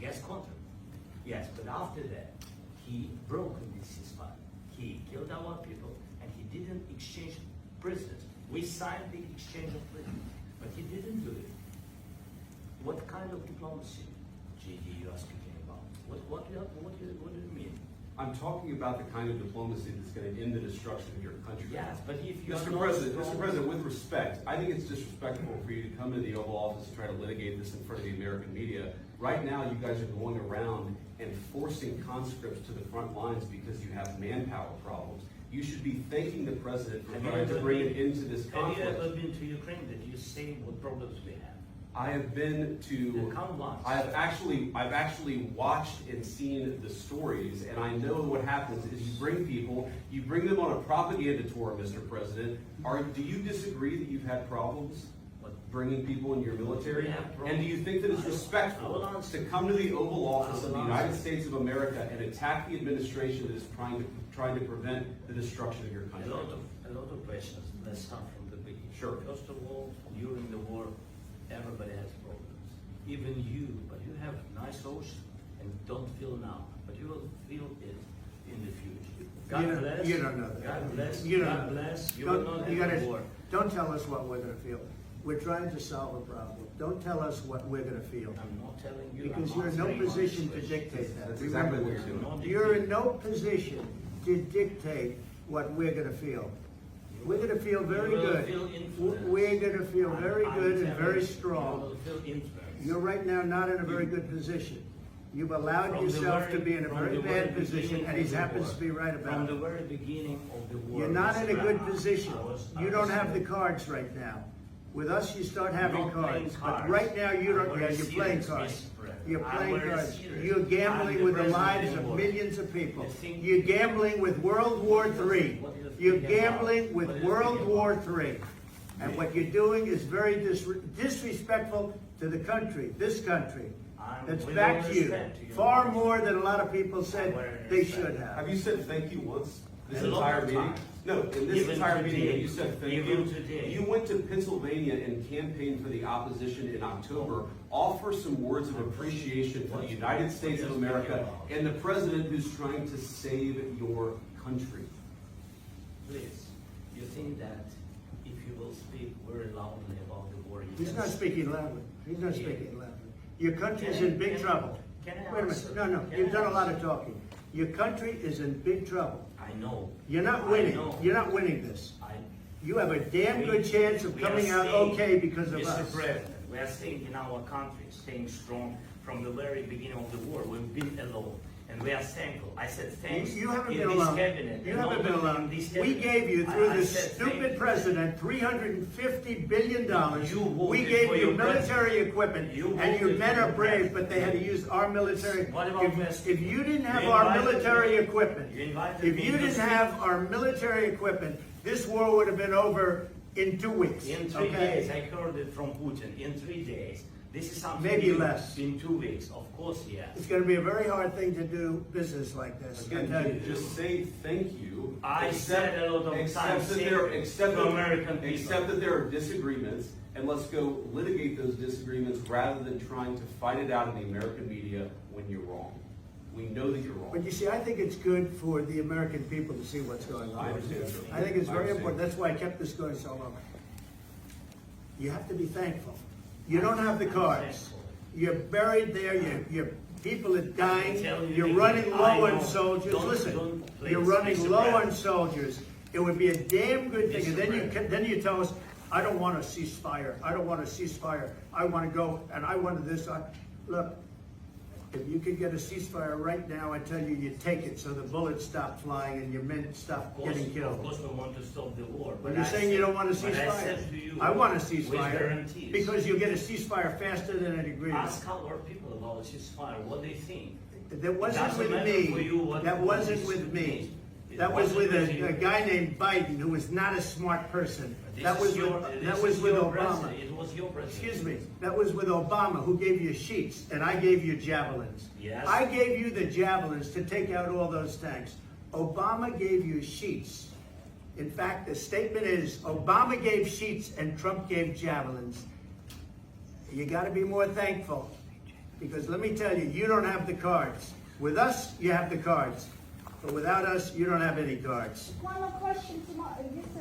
Yes, contract. Yes, but after that, he broke this ceasefire. He killed our people, and he didn't exchange prisoners. We signed the exchange of prisoners, but he didn't do it. What kind of diplomacy, GD, you are speaking about? What do you mean? I'm talking about the kind of diplomacy that's going to end the destruction of your country. Yes, but if you Mr. President, with respect, I think it's disrespectful for you to come to the Oval Office and try to litigate this in front of the American media. Right now, you guys are going around and forcing conscripts to the front lines because you have manpower problems. You should be thanking the President for trying to bring it into this conflict. Have you ever been to Ukraine? Did you see what problems we have? I have been to. I've actually watched and seen the stories, and I know what happens is you bring them on a propaganda tour, Mr. President. Do you disagree that you've had problems bringing people in your military? And do you think that it's respectful to come to the Oval Office of the United States of America and attack the administration that is trying to prevent the destruction of your country? A lot of questions. Let's start from the beginning. Sure. First of all, during the war, everybody has problems. Even you, but you have nice ocean and don't feel now, but you will feel it in the future. God bless. You don't know that. God bless. You don't God know. bless. You will not have a war. Don't tell us what we're going to feel. We're trying to solve a problem. Don't tell us what we're going to feel. I'm not telling you. Because I'm you're in no answering position to honest dictate questions. that. That's exactly what you're doing. You're in no position to dictate what we're going to feel. We're going to feel very good. We're going to feel very good and very strong. You will feel influence. You're right now not in a very good position. You've allowed yourself to be in a very bad position, and he happens to be right about it. From the very beginning of the war. You're not in a good position. You don't have the cards right now. With us, you start having cards. But right now, you don't. Yeah, you're playing cards. You're playing cards. You're gambling with the lives of millions of people. You're gambling with World War III. You're gambling with World War III. And what you're doing is very disrespectful to the country, this country, that's backed you far more than a lot of people said they should have. Have you said thank you once? This entire meeting? No, in this entire meeting, you said thank you. You went to Pennsylvania and campaigned for the opposition in October. Offer some words of appreciation for the United States of America and the president who's trying to save your country. Please, you think that if you will speak very loudly about the war, He's not speaking loudly. He's not speaking loudly. Your country is in big trouble. Wait a minute. No, you've done a lot of talking. Your country is in big trouble. I know. You're not winning. You're not winning this. You have a damn good chance of coming out okay because of us. Mr. President, we are staying in our country, staying strong from the very beginning of the war. We've been alone. And we are thankful. I said thanks. You haven't in been this alone. cabinet. You haven't been alone. We gave you, through this stupid president, $350 billion. We gave you military equipment, and your men are brave, but they had to use our military. If you didn't have our military equipment, this war would have been over in 2 weeks. In 3 days, I heard it from Putin. In 3 days. This is something maybe less. In 2 weeks, of course, yes. It's going to be a very hard thing to do business like this. Again, just say thank you. I said a lot of times to American people. Except that there are disagreements, and let's go litigate those disagreements rather than trying to fight it out in the American media when you're wrong. We know that you're wrong. But you see, I think it's good for the American people to see what's going on. I think it's very important. That's why I kept this going so long. You have to be thankful. You don't have the cards. You're buried there. Your people are dying. You're running low on soldiers. Listen, you're running low on soldiers. It would be a damn good thing. And then you tell us, I don't want a ceasefire. I don't want a ceasefire. I want to go and I want this. Look, if you could get a ceasefire right now, I tell you, you take it so the bullets stop flying and your men stop getting killed. Of course, we want to stop the war. But you're saying you don't want a ceasefire. I want a ceasefire because you'll get a ceasefire faster than an agreement. Ask our people about a ceasefire, what they think. That wasn't with me. That wasn't with me. That was with a guy named Biden, who was not a smart person. That was with Obama. It was your president. Excuse me. That was with Obama, who gave you sheets, and I gave you javelins. Yes. I gave you the javelins to take out all those tanks. Obama gave you sheets. In fact, the statement is, Obama gave sheets and Trump gave javelins. You got to be more thankful. Because let me tell you, you don't have the cards. With us, you have the cards. But without us, you don't have any cards. One more question to this